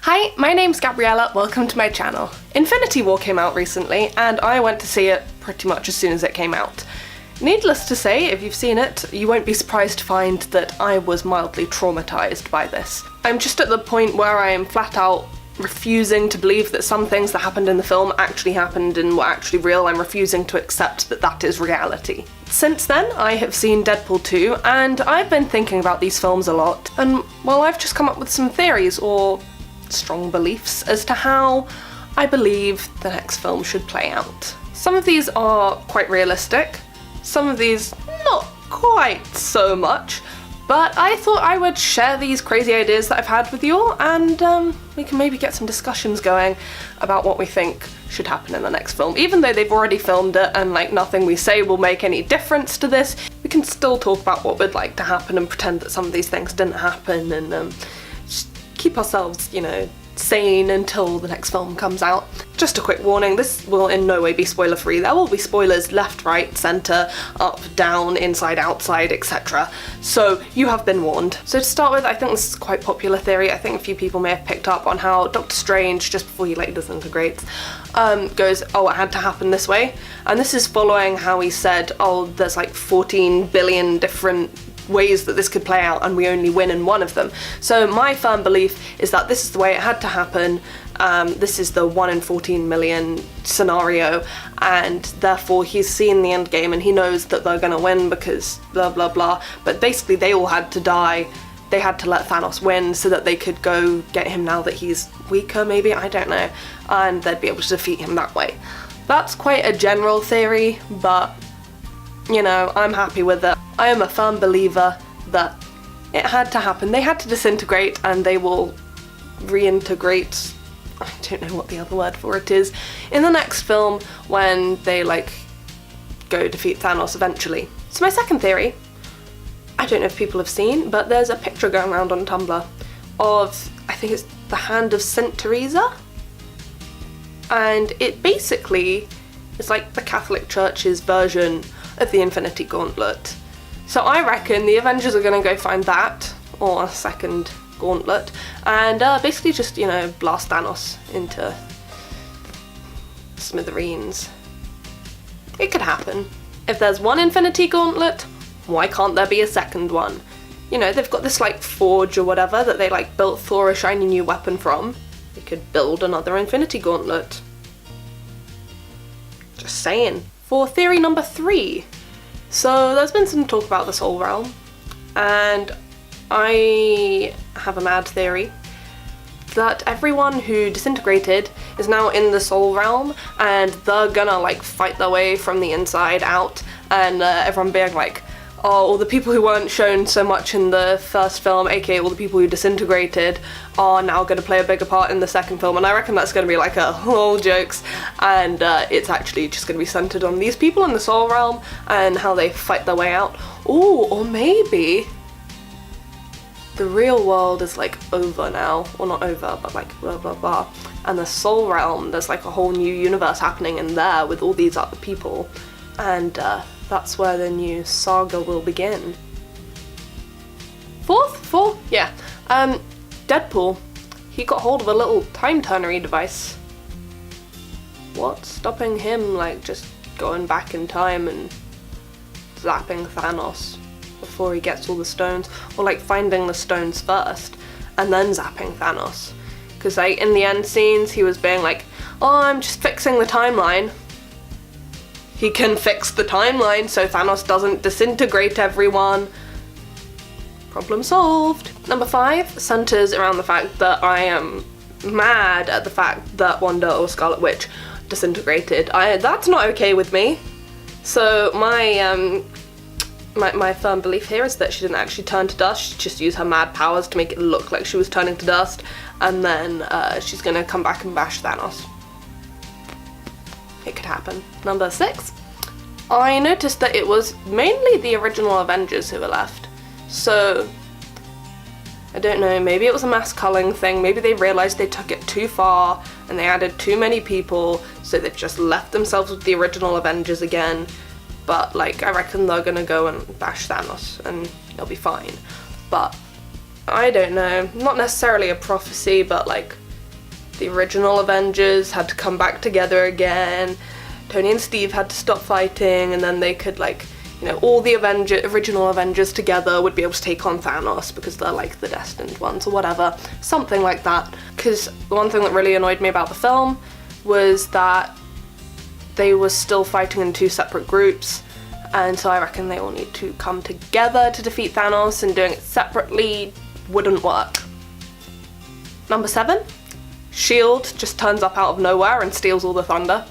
Hi, my name's Gabriella, welcome to my channel. Infinity War came out recently, and I went to see it pretty much as soon as it came out. Needless to say, if you've seen it, you won't be surprised to find that I was mildly traumatised by this. I'm just at the point where I am flat out refusing to believe that some things that happened in the film actually happened and were actually real. I'm refusing to accept that that is reality. Since then, I have seen Deadpool 2, and I've been thinking about these films a lot, and well, I've just come up with some theories, or strong beliefs, as to how I believe the next film should play out. Some of these are quite realistic, some of these not quite so much, but I thought I would share these crazy ideas that I've had with you all, and we can maybe get some discussions going about what we think should happen in the next film. Even though they've already filmed it and like nothing we say will make any difference to this, we can still talk about what we'd like to happen and pretend that some of these things didn't happen, and just keep ourselves, you know, sane until the next film comes out. Just a quick warning, this will in no way be spoiler free. There will be spoilers left, right, centre, up, down, inside, outside, etc. So you have been warned. So to start with, I think this is a quite popular theory. I think a few people may have picked up on how Doctor Strange, just before he like disintegrates, goes, oh, it had to happen this way. And this is following how he said, oh, there's like 14 billion different ways that this could play out and we only win in one of them. So my firm belief is that this is the way it had to happen. This is the 1 in 14 million scenario, and therefore he's seen the end game and he knows that they're gonna win because blah blah blah. But basically they all had to die. They had to let Thanos win so that they could go get him now that he's weaker, maybe, I don't know, and they'd be able to defeat him that way. That's quite a general theory, but you know, I'm happy with it. I am a firm believer that it had to happen. They had to disintegrate and they will reintegrate, I don't know what the other word for it is, in the next film when they like go defeat Thanos eventually. So my second theory, I don't know if people have seen, but there's a picture going around on Tumblr of, I think it's the hand of Saint Teresa, and it basically is like the Catholic Church's version of the Infinity Gauntlet. So I reckon the Avengers are gonna go find that, or a second gauntlet, and basically just, you know, blast Thanos into smithereens. It could happen. If there's one Infinity Gauntlet, why can't there be a second one? You know, they've got this like forge or whatever that they like built Thor a shiny new weapon from. They could build another Infinity Gauntlet. Just saying. For theory number 3, so there's been some talk about the Soul Realm, and I have a mad theory that everyone who disintegrated is now in the Soul Realm, and they're gonna like fight their way from the inside out, and everyone being like, oh, all the people who weren't shown so much in the first film, aka all the people who disintegrated, are now going to play a bigger part in the second film, and I reckon that's going to be like a whole jokes, and it's actually just going to be centered on these people in the Soul Realm and how they fight their way out. Ooh, or maybe the real world is like over now, well not over, but like blah blah blah, and the Soul Realm, there's like a whole new universe happening in there with all these other people, and that's where the new saga will begin. Four? Yeah. Deadpool, he got hold of a little time-turnery device. What's stopping him, like, just going back in time and zapping Thanos before he gets all the stones? Or, like, finding the stones first and then zapping Thanos? Because, like, in the end scenes, he was being like, oh, I'm just fixing the timeline. He can fix the timeline so Thanos doesn't disintegrate everyone. Problem solved. Number 5 centers around the fact that I am mad at the fact that Wanda or Scarlet Witch disintegrated. That's not okay with me. So my firm belief here is that she didn't actually turn to dust. She just used her mad powers to make it look like she was turning to dust, and then she's gonna come back and bash Thanos. It could happen. Number 6. I noticed that it was mainly the original Avengers who were left. So, I don't know, maybe it was a mass culling thing, maybe they realised they took it too far and they added too many people, so they've just left themselves with the original Avengers again. But, like, I reckon they're gonna go and bash Thanos and they'll be fine. But I don't know, not necessarily a prophecy, but like the original Avengers had to come back together again. Tony and Steve had to stop fighting, and then they could, like, you know, all the original Avengers together would be able to take on Thanos because they're like the destined ones or whatever. Something like that. Because one thing that really annoyed me about the film was that they were still fighting in 2 separate groups, and so I reckon they all need to come together to defeat Thanos, and doing it separately wouldn't work. Number 7, S.H.I.E.L.D. just turns up out of nowhere and steals all the thunder.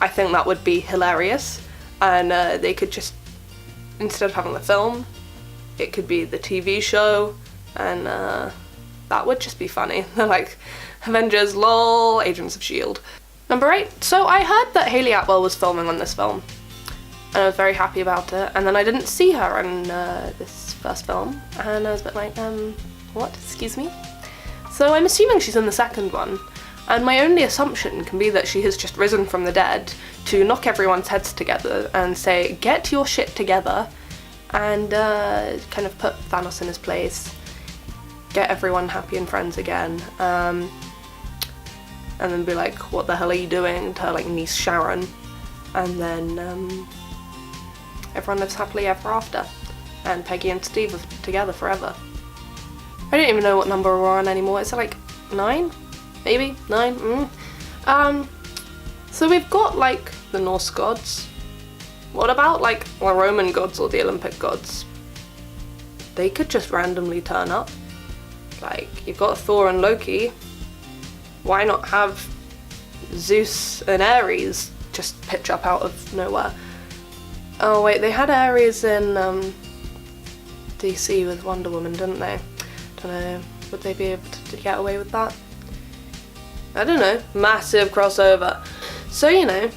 I think that would be hilarious, and they could just, instead of having the film, it could be the TV show, and that would just be funny. They're like, Avengers, lol, Agents of S.H.I.E.L.D. Number 8, so I heard that Hayley Atwell was filming on this film, and I was very happy about it, and then I didn't see her in this first film, and I was a bit like, what, excuse me? So I'm assuming she's in the second one, and my only assumption can be that she has just risen from the dead to knock everyone's heads together and say, get your shit together, and kind of put Thanos in his place, get everyone happy and friends again, and then be like, what the hell are you doing, to her, like, niece Sharon, and then everyone lives happily ever after, and Peggy and Steve are together forever. I don't even know what number we're on anymore. Is it like 9? Maybe? 9? So we've got, like, the Norse gods. What about, like, the Roman gods or the Olympic gods? They could just randomly turn up. Like, you've got Thor and Loki. Why not have Zeus and Ares just pitch up out of nowhere? Oh wait, they had Ares in DC with Wonder Woman, didn't they? Don't know, would they be able to get away with that? I don't know, massive crossover. So, you know,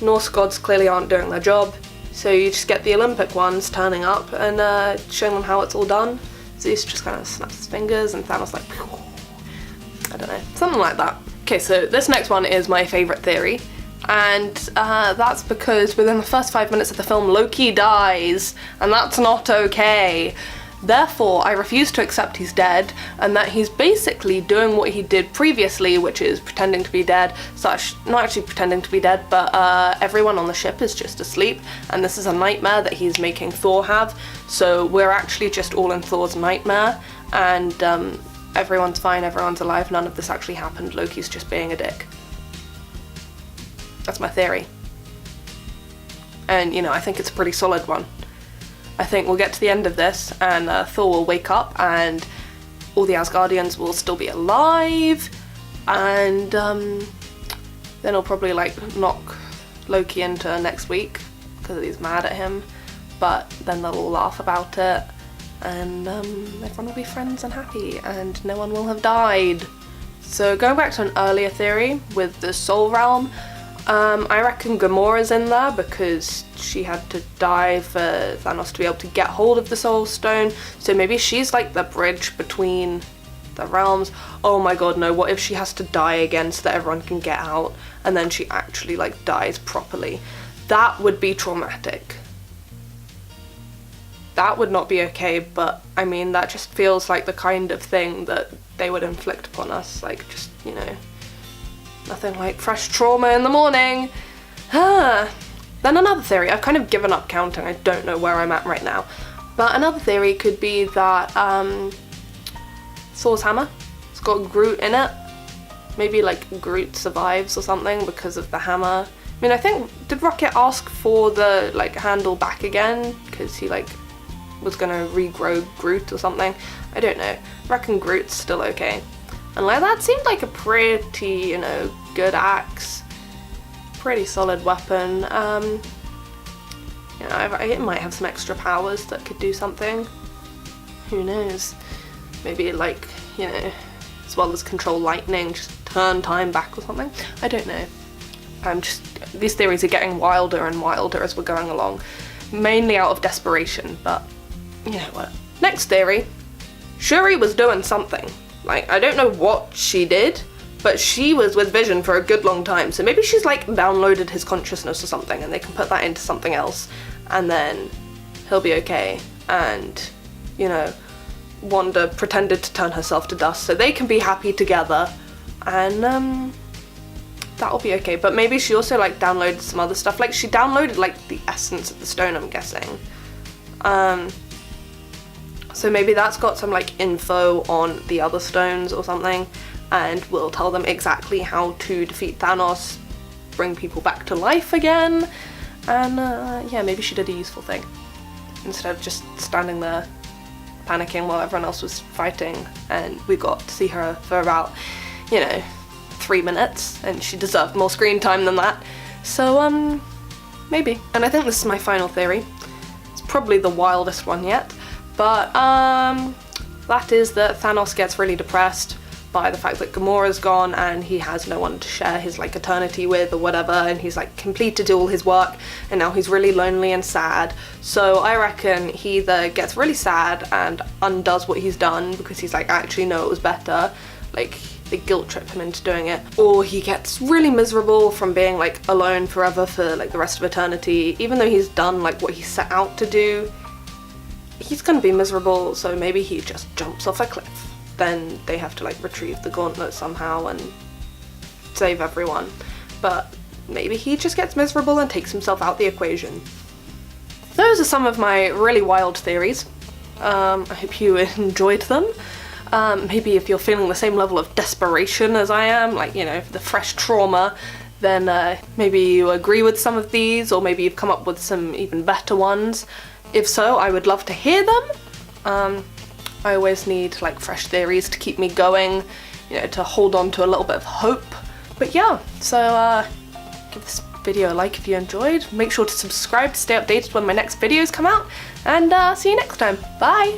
Norse gods clearly aren't doing their job, so you just get the Olympic ones turning up and showing them how it's all done. Zeus just kind of snaps his fingers and Thanos like, I don't know, something like that. Okay, so this next one is my favourite theory, and that's because within the first 5 minutes of the film, Loki dies, and that's not okay. Therefore, I refuse to accept he's dead, and that he's basically doing what he did previously, which is pretending to be dead, not actually pretending to be dead, but everyone on the ship is just asleep, and this is a nightmare that he's making Thor have, so we're actually just all in Thor's nightmare, and everyone's fine, everyone's alive, none of this actually happened, Loki's just being a dick. That's my theory. And, you know, I think it's a pretty solid one. I think we'll get to the end of this and Thor will wake up and all the Asgardians will still be alive, and then he'll probably like knock Loki into next week because he's mad at him, but then they'll all laugh about it and everyone will be friends and happy and no one will have died. So going back to an earlier theory with the Soul Realm, I reckon Gamora's in there because she had to die for Thanos to be able to get hold of the Soul Stone, so maybe she's like the bridge between the realms. Oh my god, no, what if she has to die again so that everyone can get out and then she actually like dies properly? That would be traumatic. That would not be okay, but I mean, that just feels like the kind of thing that they would inflict upon us, like just, you know, nothing like fresh trauma in the morning. Then another theory, I've kind of given up counting, I don't know where I'm at right now, but another theory could be that Thor's hammer, it's got Groot in it. Maybe like Groot survives or something because of the hammer. I mean, I think, did Rocket ask for the like handle back again because he like was gonna regrow Groot or something? I don't know. I reckon Groot's still okay. And like, that seemed like a pretty, you know, good axe. Pretty solid weapon. You know, it might have some extra powers that could do something. Who knows? Maybe like, you know, as well as control lightning, just turn time back or something. I don't know. These theories are getting wilder and wilder as we're going along. Mainly out of desperation, but you know what. Next theory. Shuri was doing something. Like, I don't know what she did, but she was with Vision for a good long time, so maybe she's like downloaded his consciousness or something and they can put that into something else and then he'll be okay. And, you know, Wanda pretended to turn herself to dust so they can be happy together and that'll be okay. But maybe she also like downloaded some other stuff. Like she downloaded like the essence of the stone, I'm guessing. So maybe that's got some like info on the other stones or something, and will tell them exactly how to defeat Thanos, bring people back to life again, and yeah, maybe she did a useful thing instead of just standing there panicking while everyone else was fighting. And we got to see her for about, you know, 3 minutes, and she deserved more screen time than that. So maybe. And I think this is my final theory. It's probably the wildest one yet, but that is that Thanos gets really depressed by the fact that Gamora's gone and he has no one to share his like eternity with or whatever, and he's like completed all his work and now he's really lonely and sad. So I reckon he either gets really sad and undoes what he's done because he's like, actually no, it was better, like they guilt trip him into doing it, or he gets really miserable from being like alone forever for like the rest of eternity. Even though he's done like what he set out to do, he's gonna be miserable, so maybe he just jumps off a cliff. Then they have to like retrieve the gauntlet somehow and save everyone. But maybe he just gets miserable and takes himself out the equation. Those are some of my really wild theories. I hope you enjoyed them. Maybe if you're feeling the same level of desperation as I am, like, you know, the fresh trauma, then maybe you agree with some of these, or maybe you've come up with some even better ones. If so, I would love to hear them. I always need like fresh theories to keep me going, you know, to hold on to a little bit of hope. But yeah, so give this video a like if you enjoyed. Make sure to subscribe to stay updated when my next videos come out, and see you next time. Bye!